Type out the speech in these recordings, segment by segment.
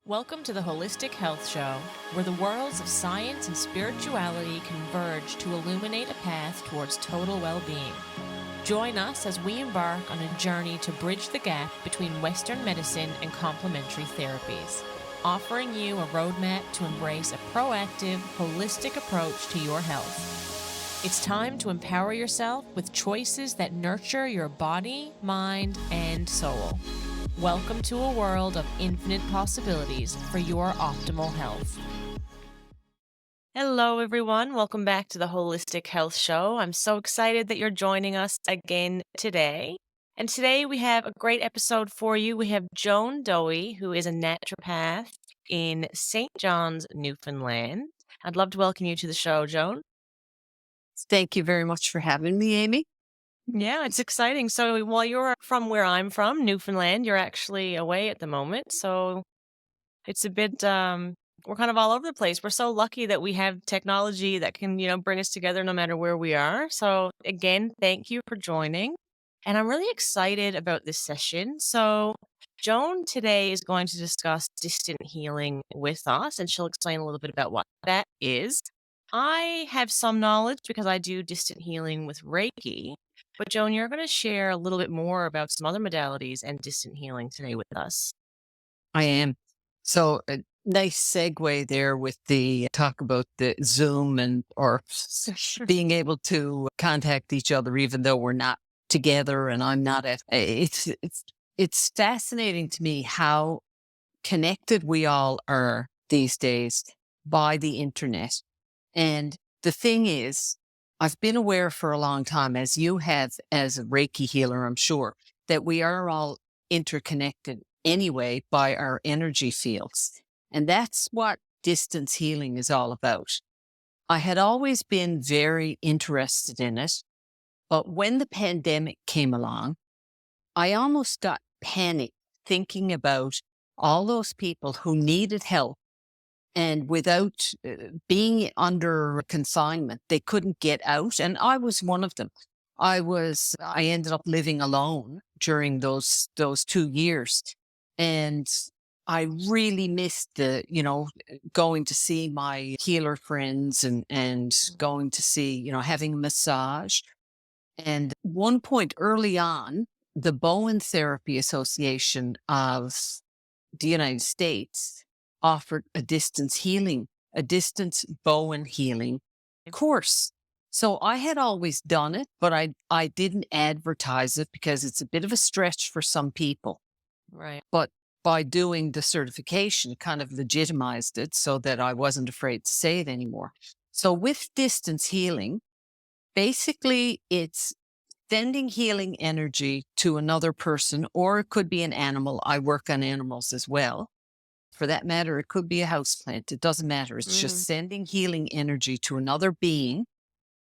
Welcome to the Holistic Health Show, where the worlds of science and spirituality converge to illuminate a path towards total well-being. Join us as we embark on a journey to bridge the gap between Western medicine and complementary therapies, offering you a roadmap to embrace a proactive, holistic approach to your health. It's time to empower yourself with choices that nurture your body, mind, and soul. Welcome to a world of infinite possibilities for your optimal health. Hello, everyone. Welcome back to the Holistic Health Show. I'm so excited that you're joining us again today. And today we have a great episode for you. We have Joan Dohey, who is a naturopath in St. John's, Newfoundland. I'd love to welcome you to the show, Joan. Thank you very much for having me, Amy. Yeah, it's exciting. So while you're from where I'm from, Newfoundland, you're actually away at the moment. So it's a bit, we're kind of all over the place. We're so lucky that we have technology that can, bring us together no matter where we are. So again, thank you for joining. And I'm really excited about this session. So Joan today is going to discuss distant healing with us, and she'll explain a little bit about what that is. I have some knowledge because I do distant healing with Reiki. But Joan, you're going to share a little bit more about some other modalities and distant healing today with us. I am. So a nice segue there with the talk about the Zoom or being able to contact each other, even though we're not together and I'm not at, it's fascinating to me how connected we all are these days by the internet. And the thing is, I've been aware for a long time, as you have as a Reiki healer, I'm sure, that we are all interconnected anyway by our energy fields. And that's what distance healing is all about. I had always been very interested in it, but when the pandemic came along, I almost got panicked thinking about all those people who needed help. And without being under consignment, they couldn't get out. And I was one of them. I ended up living alone during those 2 years. And I really missed going to see my healer friends and going to see, having a massage. And one point early on, the Bowen Therapy Association of the United States offered a distance Bowen healing course. So I had always done it, but I didn't advertise it because it's a bit of a stretch for some people. Right. But by doing the certification, it kind of legitimized it so that I wasn't afraid to say it anymore. So with distance healing, basically it's sending healing energy to another person, or it could be an animal. I work on animals as well. For that matter, it could be a houseplant. It doesn't matter. It's just sending healing energy to another being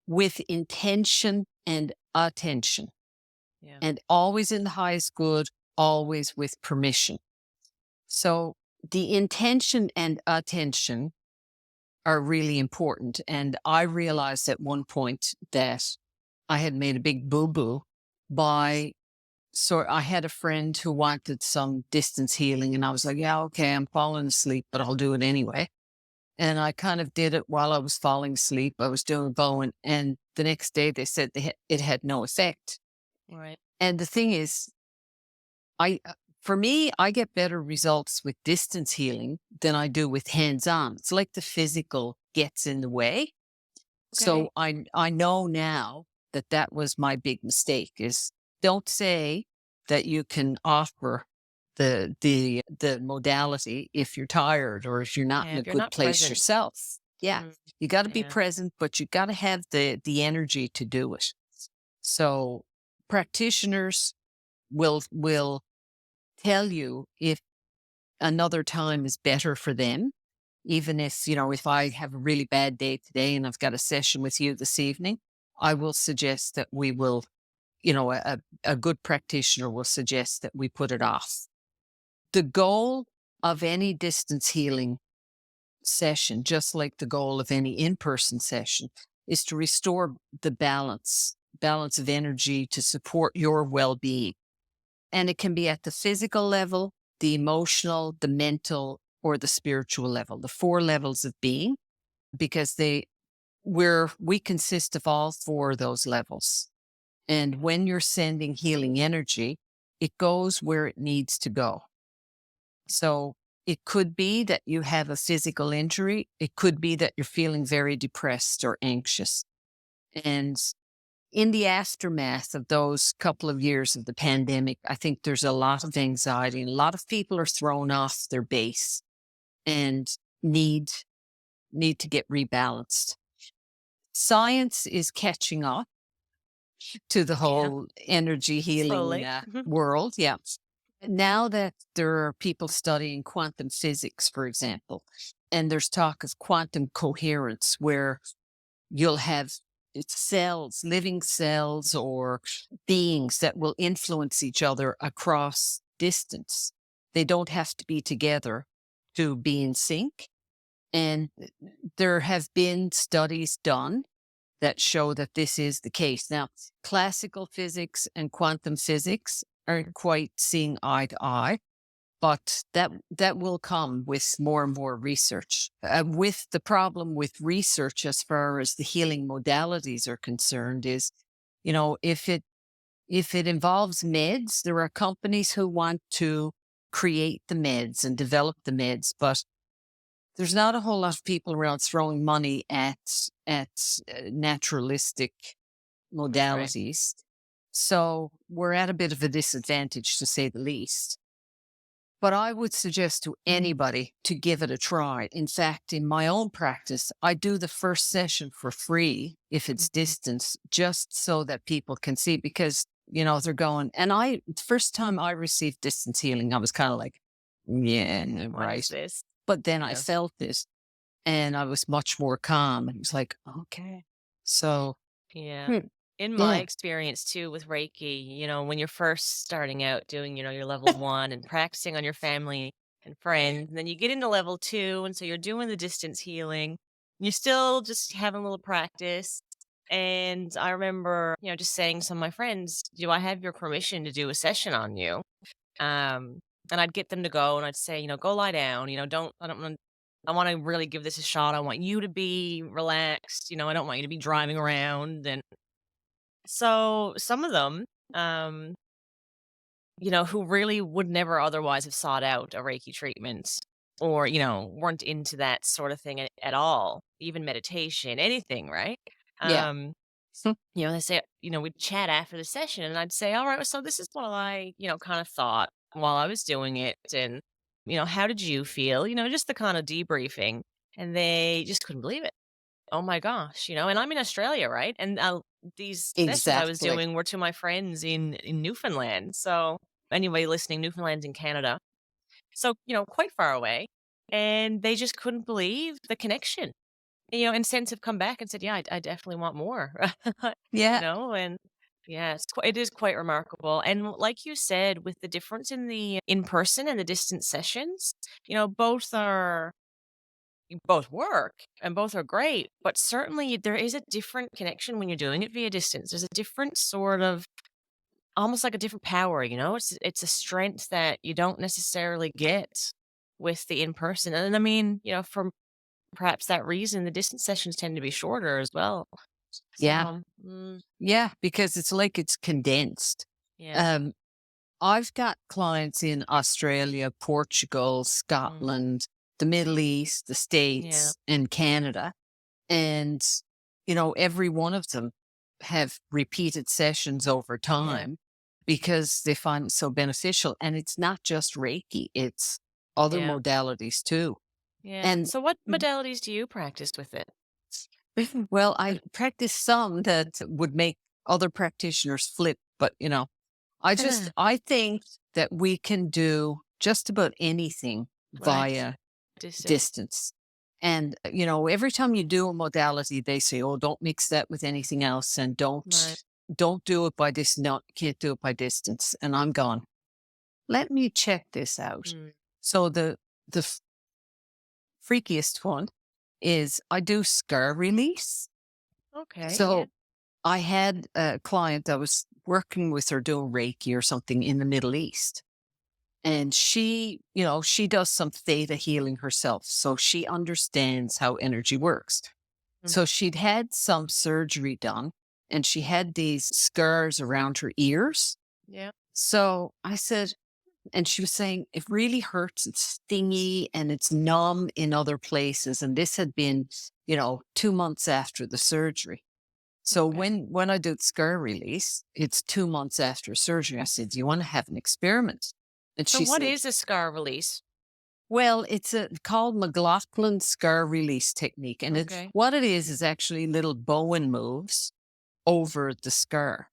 with intention and attention. Yeah. And always in the highest good, always with permission. So the intention and attention are really important. And I realized at one point that I had made a big boo-boo So I had a friend who wanted some distance healing, and I was like, yeah, okay, I'm falling asleep, but I'll do it anyway. And I kind of did it while I was falling asleep. I was doing Bowen, and the next day they said it had no effect. Right. And the thing is, for me, I get better results with distance healing than I do with hands-on. It's like the physical gets in the way. Okay. So I know now that was my big mistake is don't say that you can offer the modality if you're tired or if you're not in a good place present yourself. Yeah. You got to be Yeah. present, but you got to have the energy to do it. So practitioners will tell you if another time is better for them. Even if, if I have a really bad day today and I've got a session with you this evening, I will suggest that we will, a good practitioner will suggest that we put it off. The goal of any distance healing session, just like the goal of any in-person session, is to restore the balance of energy to support your well-being. And it can be at the physical level, the emotional, the mental, or the spiritual level, the four levels of being, because we consist of all four of those levels. And when you're sending healing energy, it goes where it needs to go. So it could be that you have a physical injury. It could be that you're feeling very depressed or anxious. And in the aftermath of those couple of years of the pandemic, I think there's a lot of anxiety and a lot of people are thrown off their base and need to get rebalanced. Science is catching up to the Yeah. whole energy healing Slowly. world. Yeah. Now that there are people studying quantum physics, for example, and there's talk of quantum coherence where you'll have cells, living cells or beings that will influence each other across distance. They don't have to be together to be in sync. And there have been studies done that show that this is the case. Now, classical physics and quantum physics aren't quite seeing eye to eye, but that will come with more and more research. With the problem with research as far as the healing modalities are concerned is, if it involves meds, there are companies who want to create the meds and develop the meds, but there's not a whole lot of people around throwing money at naturalistic Right. modalities. So we're at a bit of a disadvantage, to say the least. But I would suggest to anybody to give it a try. In fact, in my own practice, I do the first session for free if it's Mhm. distance, just so that people can see because, they're going. And the first time I received distance healing, I was kind of like, yeah, What is right. this? But then I Yeah. felt it and I was much more calm. And it was like, okay. So, Yeah. hmm, In my yeah, experience too with Reiki, when you're first starting out doing, your level 1 and practicing on your family and friends, and then you get into level 2, and so you're doing the distance healing. You're still just having a little practice. And I remember, just saying to some of my friends, "Do I have your permission to do a session on you?" Um, and I'd get them to go and I'd say, "Go lie down, I don't want I want to really give this a shot. I want you to be relaxed, I don't want you to be driving around." And so some of them, um, who really would never otherwise have sought out a Reiki treatment or, weren't into that sort of thing at all, even meditation, anything, right? yeah, Um, they say, we'd chat after the session and I'd say, "All right, so this is what I, kind of thought while I was doing it. And, how did you feel? Just the kind of debriefing." And they just couldn't believe it. Oh my gosh, and I'm in Australia, right? And, these sessions I was exactly. doing were to my friends in Newfoundland. So, anybody listening, Newfoundland's in Canada. So, quite far away, and they just couldn't believe the connection, and since have come back and said, "Yeah, I definitely want more." Yeah, And yeah, it is quite remarkable, and like you said, with the difference in the in-person and the distance sessions, both are both work and both are great, but certainly there is a different connection when you're doing it via distance. There's a different sort of almost like a different power, It's a strength that you don't necessarily get with the in person. And I mean, for perhaps that reason, the distance sessions tend to be shorter as well. yeah. So, Yeah, because it's like it's condensed. yeah. Um, I've got clients in Australia, Portugal, Mm, Scotland, the Middle East, the yeah. States, and Canada. And, every one of them have repeated sessions over Yeah. time because they find it so beneficial. And it's not just Reiki, it's other Yeah. modalities too. Yeah. And So what modalities do you practice with it? well, I practice some that would make other practitioners flip, but I think that we can do just about anything Right. via Distance. distance. And, every time you do a modality, they say, oh, don't mix that with anything else and Right. don't do it by this. No, you can't do it by distance. And I'm gone. Let me check this out. Mm. So the freakiest one is I do scar release. Okay. Yeah. So I had a client I was working with her doing Reiki or something in the Middle East. And she does some theta healing herself. So she understands how energy works. Mm. So she'd had some surgery done and she had these scars around her ears. Yeah. So I said, and she was saying it really hurts, it's stingy and it's numb in other places. And this had been, 2 months after the surgery. So Okay. when I do the scar release, it's 2 months after surgery. I said, "Do you want to have an experiment?" And So she what said, is a scar release? "Well, it's called McLaughlin scar release technique, and Okay. what it is actually little Bowen moves over the scar.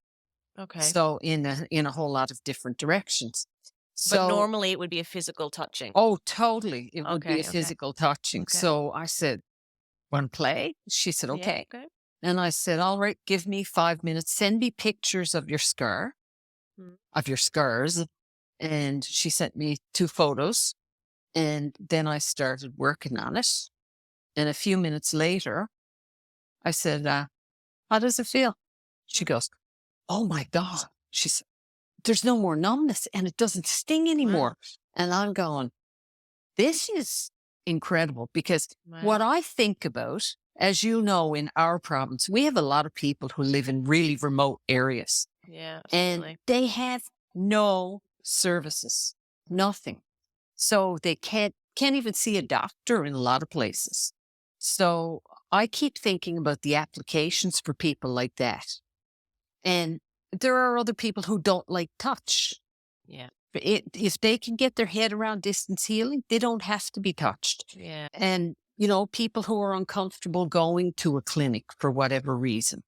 Okay. So in a whole lot of different directions. But So, normally it would be a physical touching. oh, totally, it would be a Okay. Okay. physical touching. Okay. So I said, "Want to play?" She said, Yeah. "Okay." Okay. And I said, "All right, give me 5 minutes. Send me pictures of your scar, Mm. of your scars." And she sent me 2 photos. And then I started working on it. And a few minutes later, I said, "How does it feel?" She Mm. goes, "Oh my God." She said, "There's no more numbness and it doesn't sting Wow. anymore." And I'm going, this is incredible because what Wow. I think about, as you know, in our province, we have a lot of people who live in really remote areas Yeah. and Absolutely. they have no services, nothing. So they can't even see a doctor in a lot of places. So I keep thinking about the applications for people like that. And there are other people who don't like touch. Yeah. If they can get their head around distance healing, they don't have to be touched. Yeah. And, people who are uncomfortable going to a clinic for whatever reason.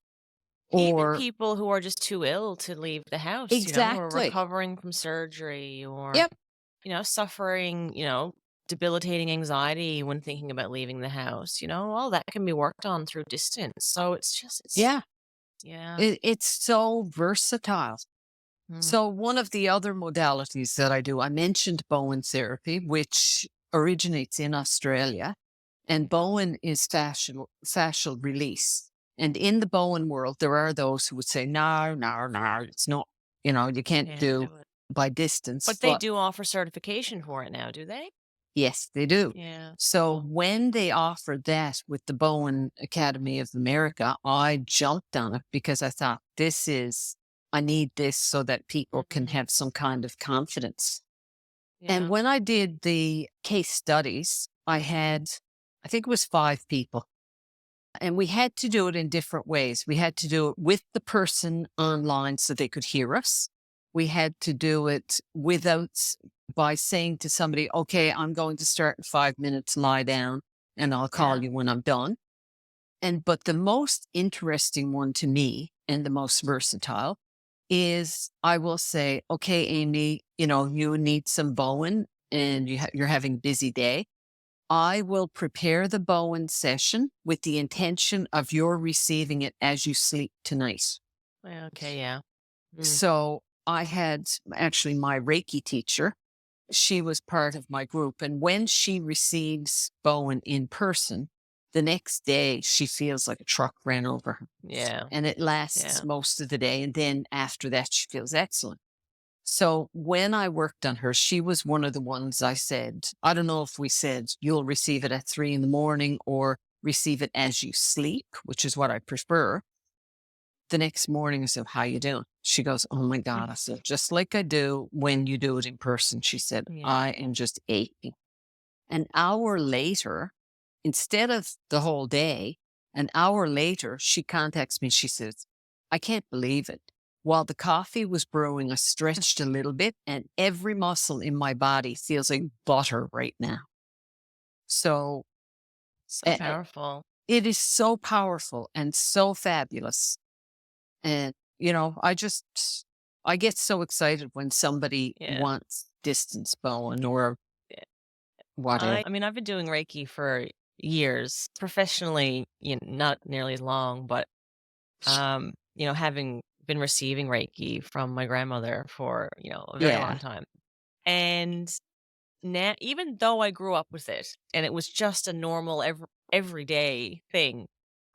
Even Or people who are just too ill to leave the house, or exactly. recovering from surgery or, Yep. suffering, debilitating anxiety when thinking about leaving the house, all that can be worked on through distance. So Yeah. yeah. It's so versatile. Mm. So one of the other modalities that I do, I mentioned Bowen therapy, which originates in Australia. And Bowen is fascial release. And in the Bowen world, there are those who would say, no, no, no, it's not, you can't Can't do do it. by distance. But they But do offer certification for it now, do they? yes, they do. Yeah. So Cool. when they offered that with the Bowen Academy of America, I jumped on it because I thought, I need this so that people can Mhm. have some kind of confidence. And Yeah. when I did the case studies, I think it was 5 people. And we had to do it in different ways. We had to do it with the person online so they could hear us. We had to do it by saying to somebody, "Okay, I'm going to start in 5 minutes, lie down, and I'll Yeah. call you when I'm done." But the most interesting one to me and the most versatile is I will say, "Okay, Amy, you need some Bowen and you're having a busy day. I will prepare the Bowen session with the intention of your receiving it as you sleep tonight." Well, okay, yeah. Mm. So I had actually my Reiki teacher. She was part of my group. And when she receives Bowen in person, the next day she feels like a truck ran over her. Yeah. And it lasts Yeah. most of the day. And then after that, she feels excellent. So when I worked on her, she was one of the ones I said, I don't know if we said you'll receive it at 3 in the morning or receive it as you sleep, which is what I prefer. The next morning, I said, "How you doing?" She goes, "Oh my Mm. God." I said, "Just like I do when you do it in person." She said, Yeah. "I am just aching." An hour later, instead of the whole day, an hour later, she contacts me. She says, "I can't believe it. While the coffee was brewing, I stretched a little bit and every muscle in my body feels like butter right now." So So powerful. it is so powerful and so fabulous. And, I get so excited when somebody Yeah. wants distance bone or Yeah. whatever. I mean, I've been doing Reiki for years, professionally, not nearly as long, but having been receiving Reiki from my grandmother for, a very long Yeah. time. And now, even though I grew up with it and it was just a normal everyday thing,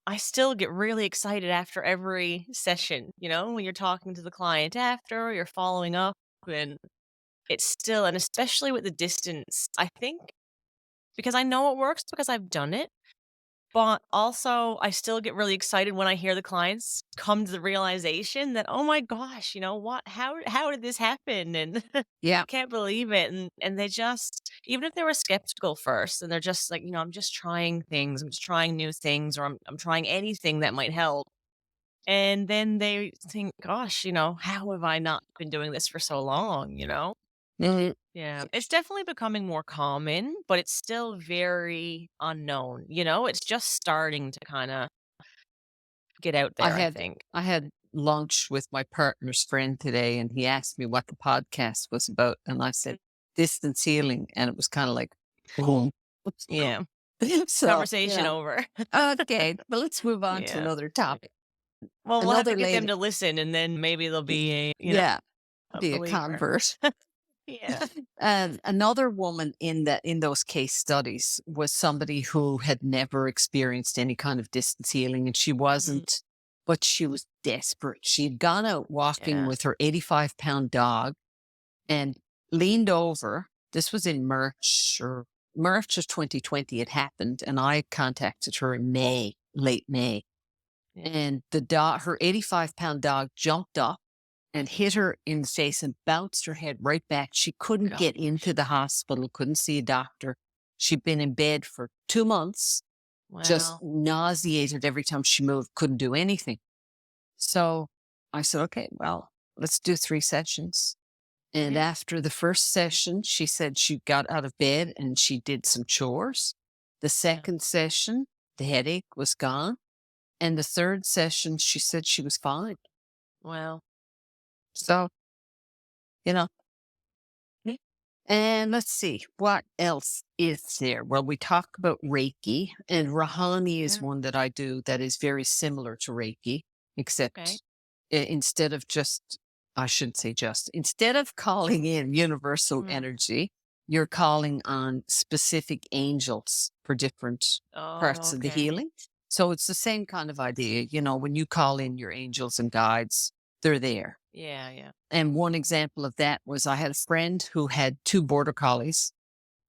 I still get really excited after every session, when you're talking to the client after, you're following up and it's still, and especially with the distance, I think because I know it works because I've done it, but also I still get really excited when I hear the clients come to the realization that, "Oh my gosh, you know what? How did this happen?" And Yeah. can't believe it. And they just, even if they were skeptical first and they're just like, I'm just trying things, I'm just trying new things, or I'm trying anything that might help. And then they think, gosh, how have I not been doing this for so long? Mhm. Yeah. It's definitely becoming more common, but it's still very unknown. It's just starting to kind of get out I there, I had think. I had lunch with my partner's friend today, and he asked me what the podcast was about, and I Mm. said distance healing, and it was kind of like, boom. Yeah. So Conversation over. okay, but let's move on to Yeah. another topic. Well, we'll have to Another get them lady, to listen and then maybe they'll be yeah, a be a believer. convert. Yeah. And another woman in those case studies was somebody who had never experienced any kind of distance healing, and she Mhm. wasn't, but she was desperate. She'd gone out walking Yeah. with her 85-pound dog and leaned over. This was in March of 2020. It happened, and I contacted her in May, late May, Yeah. and the dog, her 85-pound dog, jumped up and hit her in the face and bounced her head right back. She couldn't get into Gosh. the hospital, couldn't see a doctor. She'd been in bed for 2 months, just Wow. nauseated every time she moved, couldn't do anything. So I said, okay, well, let's do 3 sessions. And Yeah. after the first session, she said she got out of bed and she did some chores. The Yeah. second session, the headache was gone. And the third session, she said she was fine. Wow. So, you know, and let's see, what else is there? Well, we talk about Reiki, and Rahani is Yeah. one that I do that is very similar to Reiki, Okay. except instead of just, I shouldn't say just, instead of calling in universal Mm. energy, you're calling on specific angels for different Oh, parts of the okay. healing. So it's the same kind of idea. When you call in your angels and guides, they're there. Yeah, yeah. And one example of that was I had a friend who had two border collies,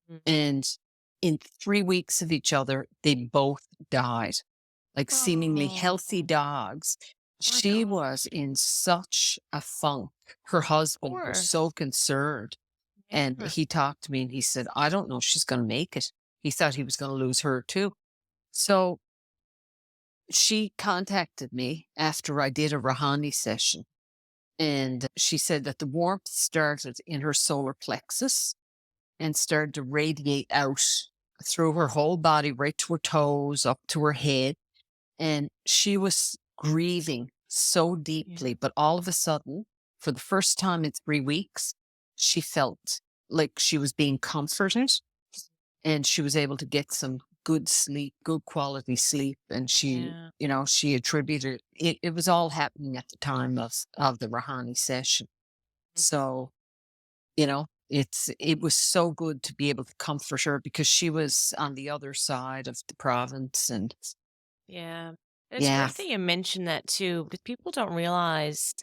Mm. and in 3 weeks of each other, they both died, like seemingly healthy Oh, dogs. my She was gosh. in such a funk. Her husband was Course. so concerned. And Yeah. he talked to me and he said, I don't know if she's going to make it. He thought he was going to lose her too. So she contacted me after I did a Rahani session. And she said that the warmth started in her solar plexus and started to radiate out through her whole body, right to her toes, up to her head. And she was grieving so Yeah. deeply. But all of a sudden, for the first time in 3 weeks, she felt like she was being comforted and she was able to get some good sleep, good quality sleep. And Yeah. she attributed it was all happening at the time of the Rahani session. Mm. So, it was so good to be able to comfort her because she was on the other side of the province. And Yeah. It's yeah. great that you mentioned that too, because people don't realize,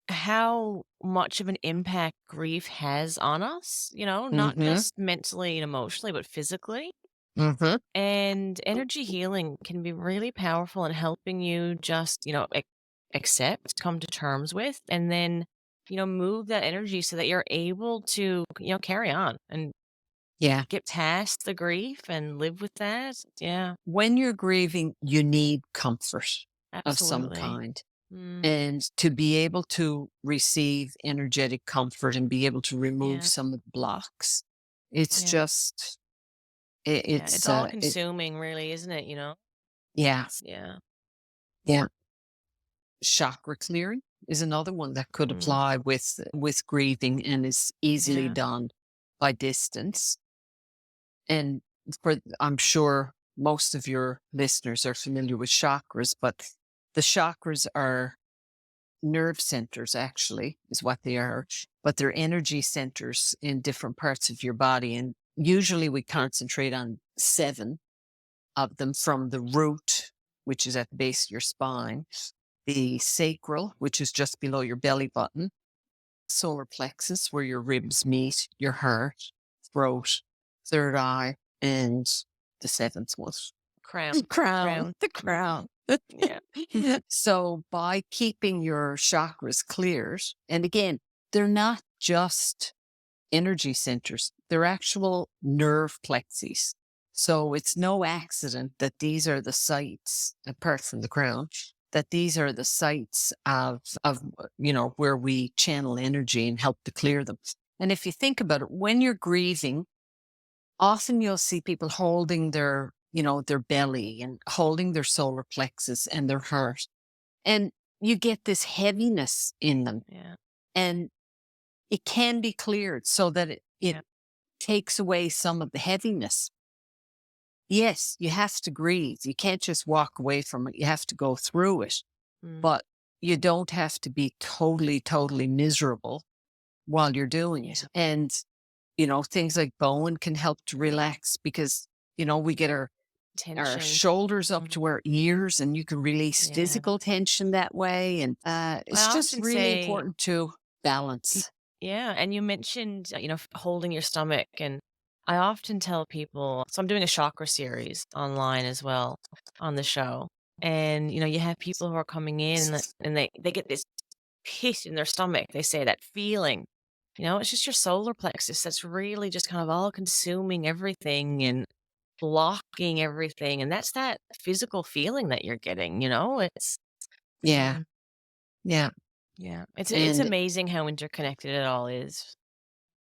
how much of an impact grief has on us, not Mm-hmm. just mentally and emotionally, but physically. Mm-hmm. And energy healing can be really powerful in helping you just, accept, come to terms with, and then, move that energy so that you're able to, carry on and Yeah. get past the grief and live with that. Yeah, When you're grieving, you need comfort of some absolutely. kind. Mm, And to be able to receive energetic comfort and be able to remove yeah, some of the blocks, it's yeah, just, it, yeah. It's it's, all it, consuming, really, isn't it? yeah. Yeah. Yeah. Chakra clearing is another one that could Mm, apply with grieving and is easily yeah. done by distance. And I'm sure most of your listeners are familiar with chakras, but the chakras are nerve centers, actually, is what they are, but they're energy centers in different parts of your body. And usually we concentrate on 7 of them, from the root, which is at the base of your spine, the sacral, which is just below your belly button, solar plexus, where your ribs meet, your heart, throat, third eye, and the seventh was Crown. the crown. Crown. The Mm, crown. yeah. So by keeping your chakras cleared, and again, they're not just energy centers, they're actual nerve plexes. So it's no accident that these are the sites, apart from the crown, that these are the sites of where we channel energy and help to clear them. And if you think about it, when you're grieving, often you'll see people holding their belly and holding their solar plexus and their heart. And you get this heaviness in them. Yeah. And it can be cleared so that it Yeah. takes away some of the heaviness. Yes, you have to grieve. You can't just walk away from it. You have to go through it, Mm, but you don't have to be totally, totally miserable while you're doing yeah. it. And, things like Bowen can help to relax because, we get our Tension. shoulders up Mm, to our ears and you can release yeah. physical tension that way. And I it's just often really say, important to y- balance. yeah. And you mentioned, holding your stomach. And I often tell people, so I'm doing a chakra series online as well on the show. And, you have people who are coming in and they get this pit in their stomach. They say that feeling, it's just your solar plexus that's really just kind of all consuming everything and blocking everything. And that's that physical feeling that you're getting, it's, Yeah. um, Yeah. yeah, it's And amazing how interconnected it all is.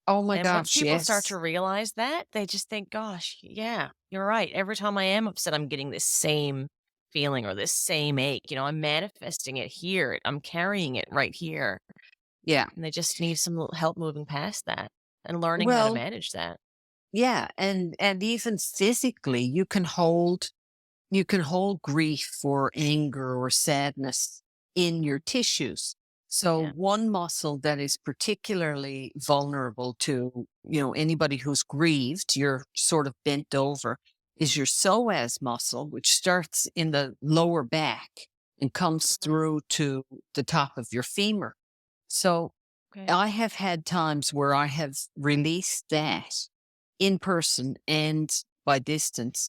oh my And once gosh, people start yes. to realize that, they just think, gosh, yeah, you're right. Every time I am upset, I'm getting this same feeling or this same ache. I'm manifesting it here. I'm carrying it right here. Yeah. And they just need some help moving past that and learning how to Well, manage that. yeah, and even physically, you can hold grief or anger or sadness in your tissues. So Yeah. one muscle that is particularly vulnerable to, anybody who's grieved, you're sort of bent over, is your psoas muscle, which starts in the lower back and comes Mhm. through to the top of your femur. So Okay. I have had times where I have released that in person and by distance,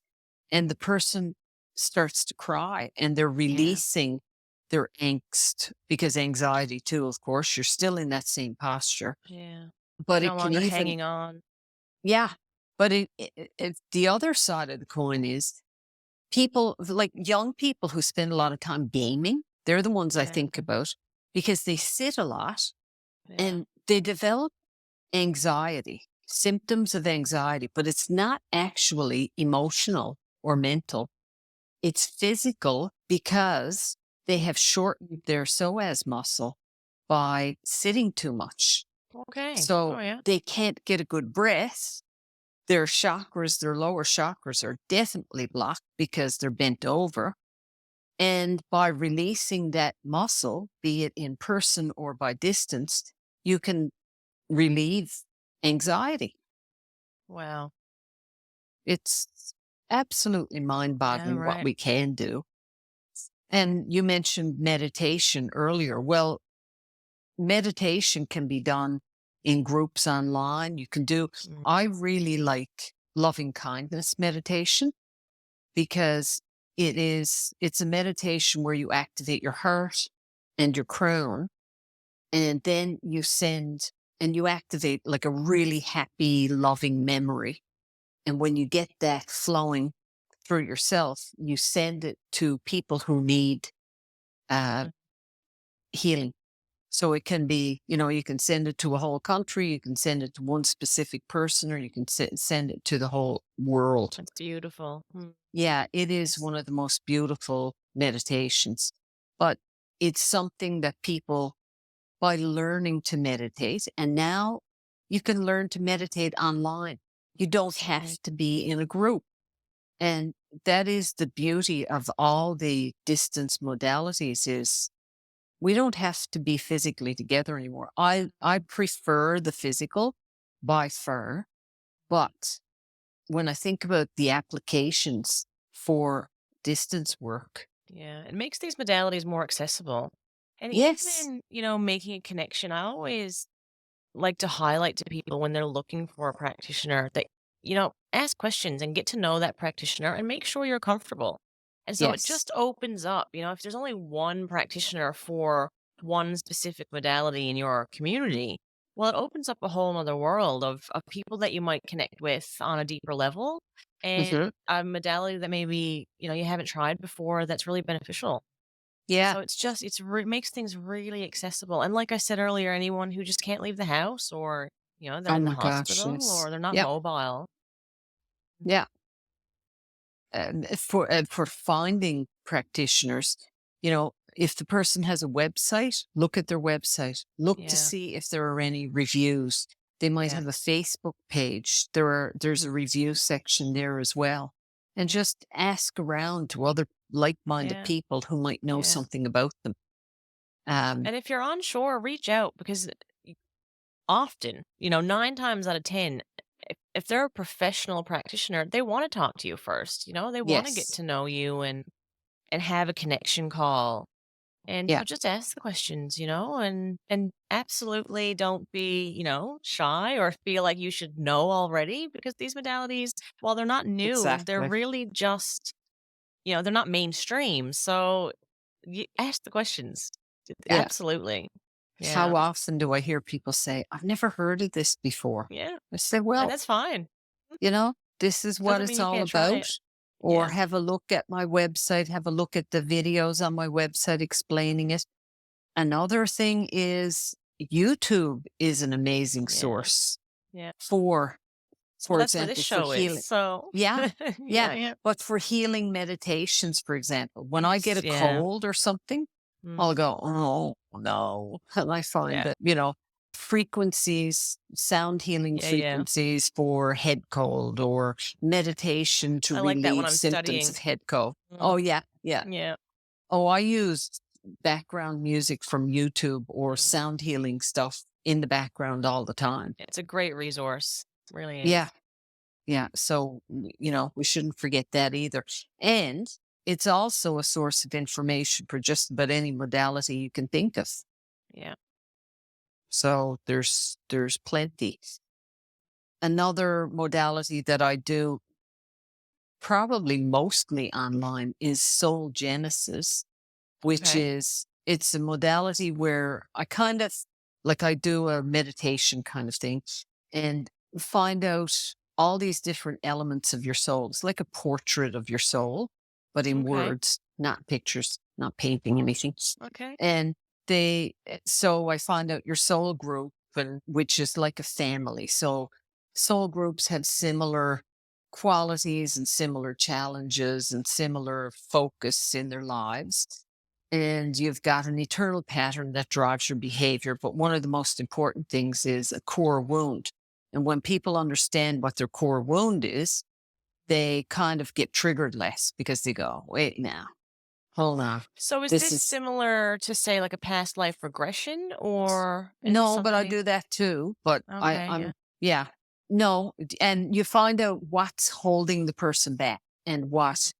and the person starts to cry and they're Yeah. releasing their angst because anxiety, too, of course, you're still in that same posture, Yeah. but You're no it can longer even, hanging on. yeah. But the other side of the coin is people like young people who spend a lot of time gaming. They're the ones I Okay. think about because they sit a lot Yeah. and they develop anxiety, symptoms of anxiety, but it's not actually emotional or mental. It's physical because they have shortened their psoas muscle by sitting too much. Okay. Oh, So yeah. they can't get a good breath. Their chakras, their lower chakras are definitely blocked because they're bent over. And by releasing that muscle, be it in person or by distance, you can relieve anxiety. Wow. It's absolutely Yeah, mind-boggling what right. we can do. And you mentioned meditation earlier. Well, meditation can be done in groups online. Mm, I really like loving kindness meditation because it's a meditation where you activate your heart and your crown, and then you activate like a really happy, loving memory. And when you get that flowing through yourself, you send it to people who need uh, mm. healing. So it can be, you can send it to a whole country, you can send it to one specific person, or you can send it to the whole world. That's beautiful. Mm. Yeah, it is one of the most beautiful meditations. But it's something that people, by learning to meditate, and now you can learn to meditate online. You don't Right. have to be in a group. And that is the beauty of all the distance modalities is we don't have to be physically together anymore. I prefer the physical by far, but when I think about the applications for distance work, Yeah. It makes these modalities more accessible. And yes, even, making a connection. I always like to highlight to people when they're looking for a practitioner that, ask questions and get to know that practitioner and make sure you're comfortable. And so it Yes. just opens up, if there's only one practitioner for one specific modality in your community, well, it opens up a whole other world of people that you might connect with on a deeper level and Hmm. a modality that maybe, you haven't tried before that's really beneficial. Yeah. So makes things really accessible. And like I said earlier, anyone who just can't leave the house or, they're Oh in the my gosh. hospital Yes. or they're not Yep. mobile. Yeah. For finding practitioners, if the person has a website, look at their website. Look to Yeah. see if there are any reviews. They might Yeah. have a Facebook page. There's a review section there as well. And Yeah. just ask around to other like-minded Yeah. people who might know Yeah. something about them. Um, And if you're unsure, reach out because often, 9 times out of 10, if they're a professional practitioner, they want to talk to you first. They want to get yes. to know you and have a connection call. And Yeah. so just ask the questions, and absolutely don't be, shy or feel like you should know already because these modalities, while they're not new, they're Exactly. really just, they're not mainstream. So ask the questions. Yeah. Absolutely. How Yeah. often do I hear people say, "I've never heard of this before?" Yeah. I say, And "Well, that's fine. this is what Doesn't mean it's you all can't try about." it. Or Yeah. have a look at my website, have a look at the videos on my website explaining it. Another thing is YouTube is an amazing Yeah. source Yeah. for Well, for that's where this example, for show is. healing. So Yeah. yeah, Yeah. yeah. But for healing meditations, for example, when I get Yes. a Yeah. cold or something, Mm, I'll go, "Oh, no." And I find yeah. that, frequencies, sound healing Yeah. Yeah. frequencies for head cold or meditation to I like that when relieve I'm symptoms of studying. head cold. Mm, Oh, yeah. Yeah. yeah. Oh, I use background music from YouTube or Mm. sound healing stuff in the background all the time. It's a great resource. Really Yeah. is. Yeah. So, we shouldn't forget that either. And it's also a source of information for just about any modality you can think of. Yeah. So there's plenty. Another modality that I do probably mostly online is soul genesis, which Okay. is it's a modality where I kind of like I do a meditation kind of thing and find out all these different elements of your soul. It's like a portrait of your soul, but in Okay. words, not pictures, not painting anything. Okay. And so I find out your soul group, and which is like a family. So soul groups have similar qualities and similar challenges and similar focus in their lives. And you've got an eternal pattern that drives your behavior. But one of the most important things is a core wound. And when people understand what their core wound is, they kind of get triggered less because they go, wait now, hold on. So is This this is similar to say like a past life regression or is this no, but I something? do that too. But Okay. Yeah. I'm, yeah, no. And you find out what's holding the person back and what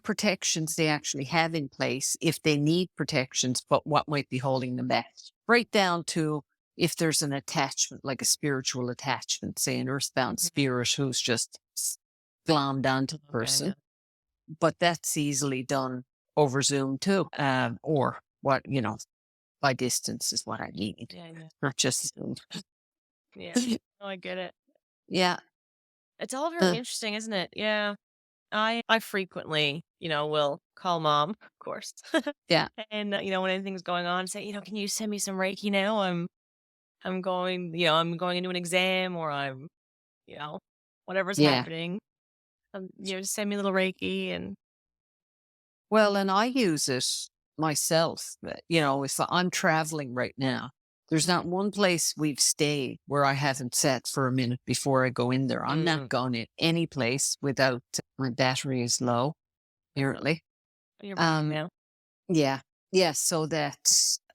protections they actually have in place if they need protections, but what might be holding them back. Right down to if there's an attachment, like a spiritual attachment, say an earthbound Mhm. spirit who's just glommed onto the Okay. Yeah. person. But that's easily done over Zoom too, or what, by distance is what I need, Yeah. Yeah. not just Zoom. Yeah. Oh, I get it. Yeah. It's all very Uh, interesting, isn't it? Yeah. I frequently, will call mom, of course. yeah. And, when anything's going on, say, "Can you send me some Reiki now? I'm going into an exam or you know, whatever's Yeah. happening. Just send me a little Reiki." And Well, and I use it myself. If I'm traveling right now, there's Mhm. not one place we've stayed where I haven't sat for a minute before I go in there. I'm not Mm, going in any place without my battery is low, apparently. you're working Um, now. yeah. Yeah. So that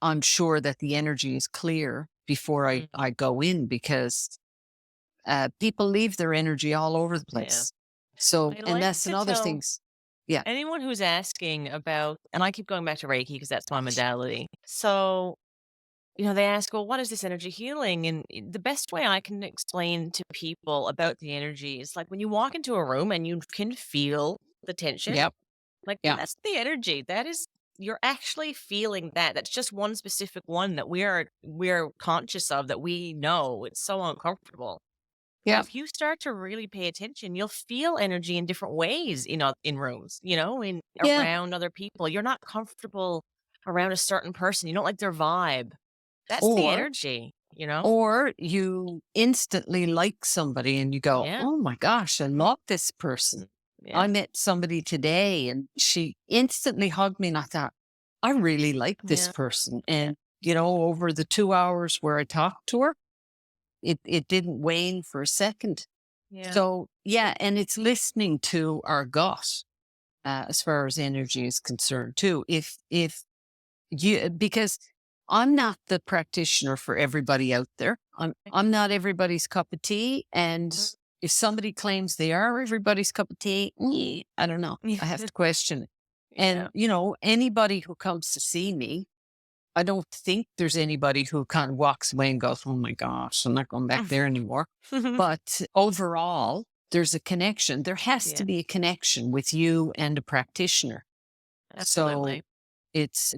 I'm sure that the energy is clear before I, Mm, I go in because people leave their energy all over the yeah. place. So, I and like that's to another tell things. Yeah. anyone who's asking about, and I keep going back to Reiki because that's my modality. So they ask, well, what is this energy healing? And the best way I can explain to people about the energy is like when you walk into a room and you can feel the tension, Yep. like Yeah. that's the energy. That is, you're actually feeling that. That's just one specific one that we're conscious of, that we know it's so uncomfortable. But Yeah. if you start to really pay attention, you'll feel energy in different ways, in rooms, in Yeah. around other people. You're not comfortable around a certain person. You don't like their vibe. That's the Or energy, you know? Or you instantly like somebody and you go, Yeah. "Oh my gosh, I love this person." I Yeah. met somebody today and she instantly hugged me and I thought, "I really like this Yeah. person." And, over the 2 hours where I talked to her, it didn't wane for a second. Yeah. So, yeah, and it's listening to our gut, as far as energy is concerned too. If because I'm not the practitioner for everybody out there. I'm not everybody's cup of tea. And Mhm. if somebody claims they are everybody's cup of tea, I don't know. I have to question it. Yeah. And, anybody who comes to see me, I don't think there's anybody who kind of walks away and goes, "Oh my gosh, I'm not going back there anymore." But overall, there's a connection. There has to Yeah. be a connection with you and a practitioner. So Absolutely.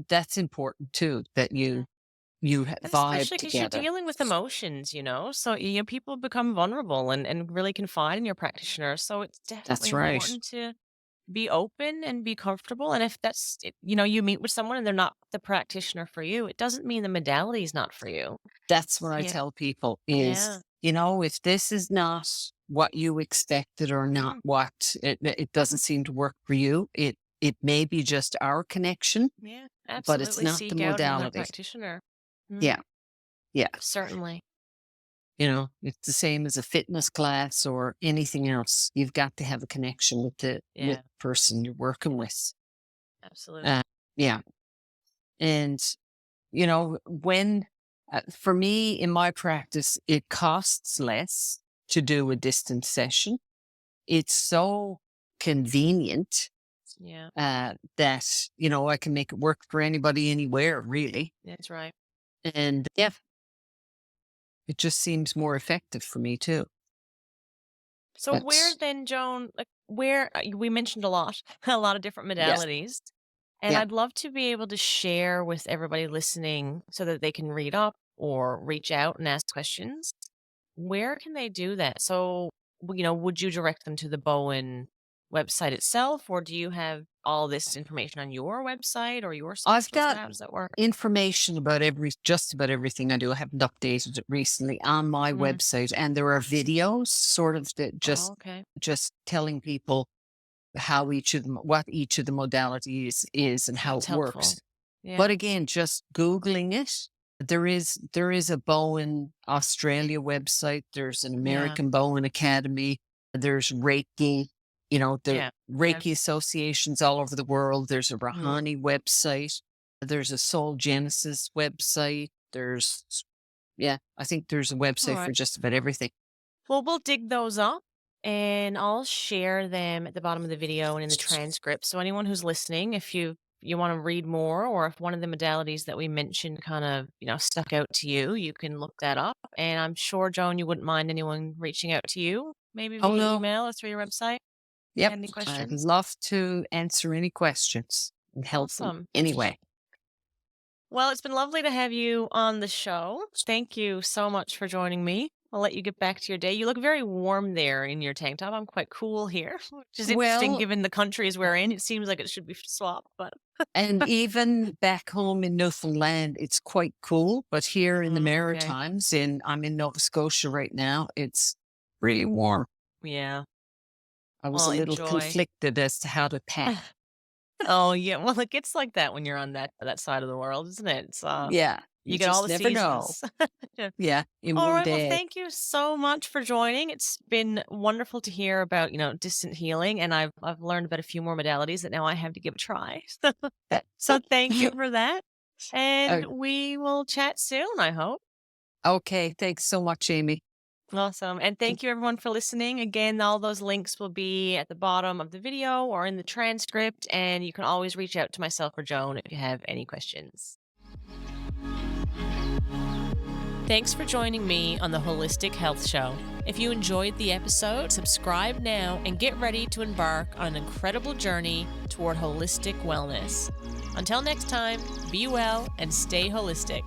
that's important too, that you And vibe especially because you're together. dealing with emotions. So people become vulnerable and really confide in your practitioner. So it's definitely That's right. important to be open and be comfortable. And if you meet with someone and they're not the practitioner for you, it doesn't mean the modality is not for you. That's what I Yeah. tell people Yeah. is, if this is not what you expected or not Mhm. what it doesn't seem to work for you, it may be just our connection, Yeah. but it's Absolutely. not the Seek out another modality. practitioner. Mhm. Yeah. Yeah. Certainly. It's the same as a fitness class or anything else. You've got to have a connection with the Yeah. person you're working with. Absolutely. Uh, yeah. And when for me in my practice, it costs less to do a distance session. It's so convenient Yeah. that, I can make it work for anybody anywhere, really. That's right. And yeah, it just seems more effective for me too. So where But then, Joan, like where we mentioned a lot, a lot of different yes, modalities, and yeah. I'd love to be able to share with everybody listening so that they can read up or reach out and ask questions. Where can they do that? So, would you direct them to the Bowen website itself, or do you have all this information on your website or your I've socials? got How does that work? information about just about everything I do. I haven't updated it recently on my Mm. website, and there are videos sort of that Oh, just okay. just telling people what each of the modalities is and how That's it works. helpful. Yeah. But again, just Googling it, there is a Bowen Australia website, there's an Yeah. American Bowen Academy, there's Reiki, the Yeah. Okay. Reiki associations all over the world, there's a Mhm. Rahani website, there's a Soul Genesis website, yeah, I think there's a All website right. for just about everything. Well, we'll dig those up and I'll share them at the bottom of the video and in the transcript. So anyone who's listening, if you want to read more or if one of the modalities that we mentioned kind of, stuck out to you, you can look that up. And I'm sure, Joan, you wouldn't mind anyone reaching out to you, maybe Oh, via no. email or through your website. Yep. Had any I'd questions? love to answer any questions and help them Awesome. anyway. Well, it's been lovely to have you on the show. Thank you so much for joining me. I'll let you get back to your day. You look very warm there in your tank top. I'm quite cool here, which is interesting Well, given the countries we're in. It seems like it should be swapped, but and even back home in Newfoundland, it's quite cool. But here in the okay. Maritimes, I'm in Nova Scotia right now, it's really warm. Yeah. I was Well, a little enjoy. conflicted as to how to pack. Oh, yeah. Well, it gets like that when you're on that side of the world, isn't it? Yeah, you You get all just the never know. seasons. Yeah. Yeah, in All one right. Well, day. thank you so much for joining. It's been wonderful to hear about, distant healing, and I've learned about a few more modalities that now I have to give a try. So thank you for that. Uh, And we will chat soon, I hope. okay, thanks so much, Amy. Awesome. And thank you everyone for listening. Again, all those links will be at the bottom of the video or in the transcript, and you can always reach out to myself or Joan if you have any questions. Thanks for joining me on the Holistic Health Show. If you enjoyed the episode, subscribe now and get ready to embark on an incredible journey toward holistic wellness. Until next time, be well and stay holistic.